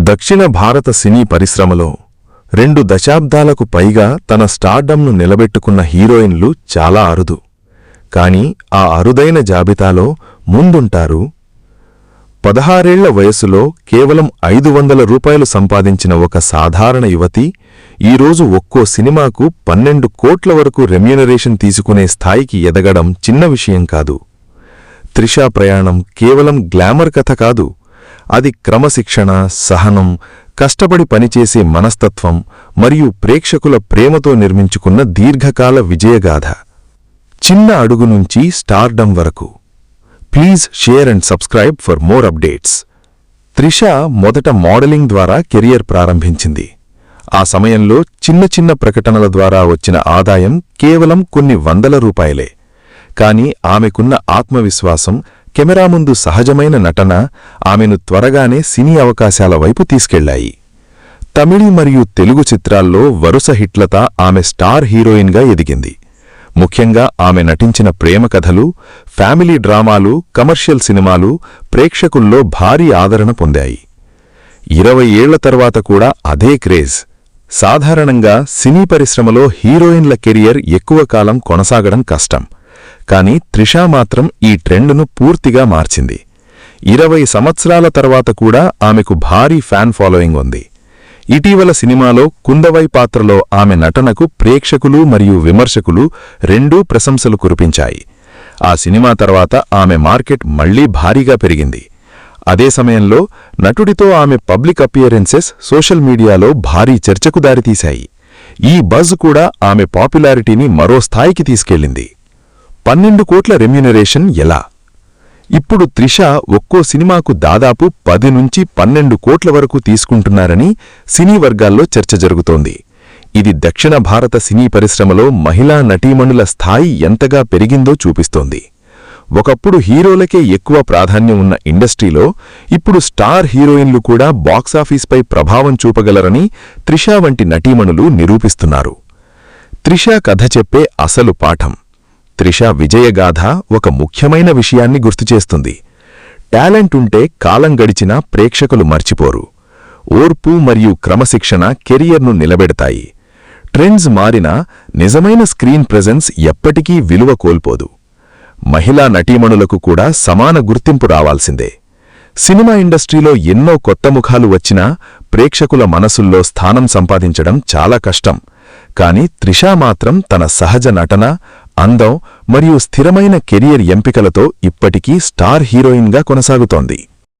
దక్షిణ భారత సినీ పరిశ్రమలో 2 దశాబ్దాలకు పైగా తన స్టార్డమ్ను నిలబెట్టుకున్న హీరోయిన్లు చాలా అరుదు. కాని ఆ అరుదైన జాబితాలో ముందుంటారు 16 ఏళ్ల వయసులో కేవలం 500 రూపాయలు సంపాదించిన ఒక సాధారణ యువతి ఈరోజు ఒక్కో సినిమాకు 12 కోట్ల వరకు రెమ్యూనరేషన్ తీసుకునే స్థాయికి ఎదగడం చిన్న విషయం కాదు. త్రిషా ప్రయాణం కేవలం గ్లామర్ కథ కాదు, అది క్రమశిక్షణ, సహనం, కష్టపడి పనిచేసే మనస్తత్వం మరియు ప్రేక్షకుల ప్రేమతో నిర్మించుకున్న దీర్ఘకాల విజయగాథ. చిన్న అడుగు నుంచి స్టార్డమ్ వరకు. Please share and subscribe for more updates. Trisha మొదట మోడలింగ్ ద్వారా కెరియర్ ప్రారంభించింది. ఆ సమయంలో చిన్న చిన్న ప్రకటనల ద్వారా వచ్చిన ఆదాయం కేవలం కొన్ని వందల రూపాయలే. కాని ఆమెకున్న ఆత్మవిశ్వాసం, కెమెరా ముందు సహజమైన నటన ఆమెను త్వరగానే సినీ అవకాశాల వైపు తీసుకెళ్లాయి. తమిళ మరియు తెలుగు చిత్రాల్లో వరుస హిట్లతో ఆమె స్టార్ హీరోయిన్గా ఎదిగింది. ముఖ్యంగా ఆమె నటించిన ప్రేమ కథలు, ఫ్యామిలీ డ్రామాలు, కమర్షియల్ సినిమాలు ప్రేక్షకుల్లో భారీ ఆదరణ పొందాయి. 20 ఏళ్ల తర్వాత కూడా అదే క్రేజ్. సాధారణంగా సినీ పరిశ్రమలో హీరోయిన్ల కెరియర్ ఎక్కువ కాలం కొనసాగడం కష్టం. కాని త్రిషా మాత్రం ఈ ట్రెండును పూర్తిగా మార్చింది. 20 సంవత్సరాల తర్వాత కూడా ఆమెకు భారీ ఫ్యాన్ ఫాలోయింగ్ ఉంది. ఇటీవల సినిమాలో కుందవై పాత్రలో ఆమె నటనకు ప్రేక్షకులు మరియు విమర్శకులు రెండూ ప్రశంసలు కురిపించాయి. ఆ సినిమా తర్వాత ఆమె మార్కెట్ మళ్లీ భారీగా పెరిగింది. అదే సమయంలో నటుడితో ఆమె పబ్లిక్ అపియరెన్సెస్ సోషల్ మీడియాలో భారీ చర్చకు దారితీశాయి. ఈ బజ్ కూడా ఆమె పాపులారిటీని మరో స్థాయికి తీసుకెళ్లింది. 12 కోట్ల రెమ్యూనరేషన్ ఎలా? ఇప్పుడు త్రిషా ఒక్కో సినిమాకు దాదాపు 10 నుంచి 12 కోట్ల వరకు తీసుకుంటున్నారని సినీ వర్గాల్లో చర్చ జరుగుతోంది. ఇది దక్షిణ భారత సినీ పరిశ్రమలో మహిళా నటీమణుల స్థాయి ఎంతగా పెరిగిందో చూపిస్తోంది. ఒకప్పుడు హీరోలకే ఎక్కువ ప్రాధాన్యం ఉన్న ఇండస్ట్రీలో ఇప్పుడు స్టార్ హీరోయిన్లు కూడా బాక్సాఫీస్పై ప్రభావం చూపగలరని త్రిషా వంటి నటీమణులు నిరూపిస్తున్నారు. త్రిషా కథ చెప్పే అసలు పాఠం. త్రిషా విజయగాథ ఒక ముఖ్యమైన విషయాన్ని గుర్తుచేస్తుంది. టాలెంట్ ఉంటే కాలం గడిచినా ప్రేక్షకులు మర్చిపోరు. ఓర్పు మరియు క్రమశిక్షణ కెరియర్ను నిలబెడతాయి. ట్రెండ్స్ మారినా నిజమైన స్క్రీన్ ప్రెజెన్స్ ఎప్పటికీ విలువ కోల్పోదు. మహిళా నటీమణులకు కూడా సమాన గుర్తింపు రావాల్సిందే. సినిమా ఇండస్ట్రీలో ఎన్నో కొత్త ముఖాలు వచ్చినా ప్రేక్షకుల మనసుల్లో స్థానం సంపాదించడం చాలా కష్టం. కాని త్రిషా మాత్రం తన సహజ నటన, అందం మరియు స్థిరమైన కెరియర్ ఎంపికలతో ఇప్పటికీ స్టార్ హీరోయిన్గా కొనసాగుతోంది.